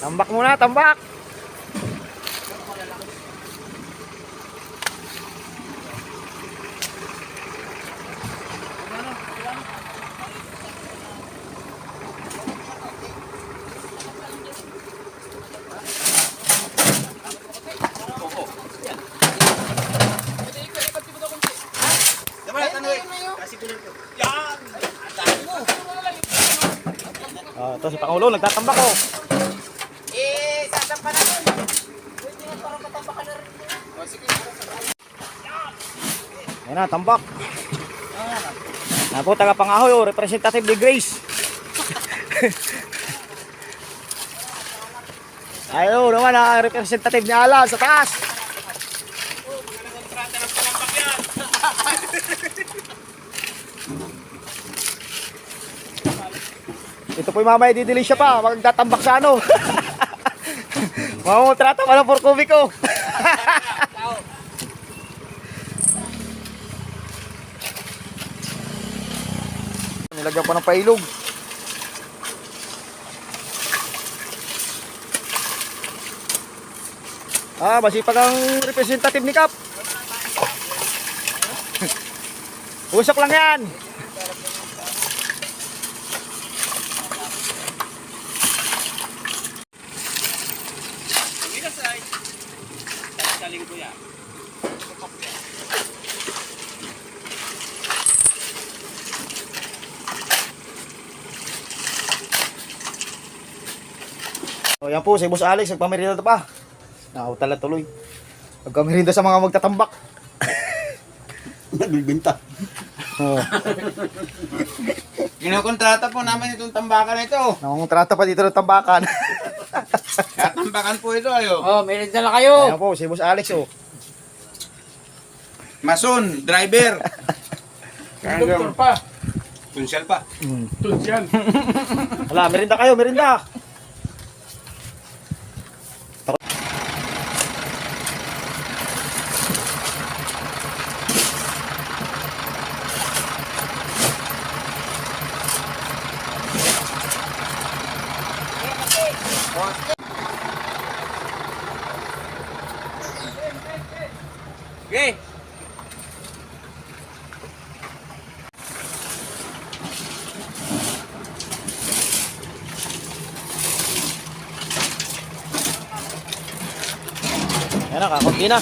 Tambak muna, tambak. Ito si Pangulo, nagtatambak ko. Sasampa na doon. Pwede na parang matambakan na rin. Sige. Ayan na, tambak. Ako, taga Pangahoy, representative ni Grace. Ayo naman ang representative ni Alan sa taas. Ito po yung mamaya didili siya pa, magtatambak sa ano. Mamutrata pa ng 4 kubiko. Nilagyan pa ng pailog. Masipag ang representative ni Kap. Usok lang yan. O yan po, si Boss Alex, nagpamerinda pa. Nakutala tuloy. Nagpamerinda sa mga magtatambak. Nagbibinta. Oh. Kinukontrata po namin itong tambakan na ito. Nangungontrata pa dito ng tambakan. Kaya tambakan po ito ayo. Oh, may dala kayo. Ayan po, si Boss Alex oh. Mason, driver. Doktor pa. Tunsyal pa. Tunsiyan. Hala, merinda kayo, merinda. Okay. Ayan na, kakunti na.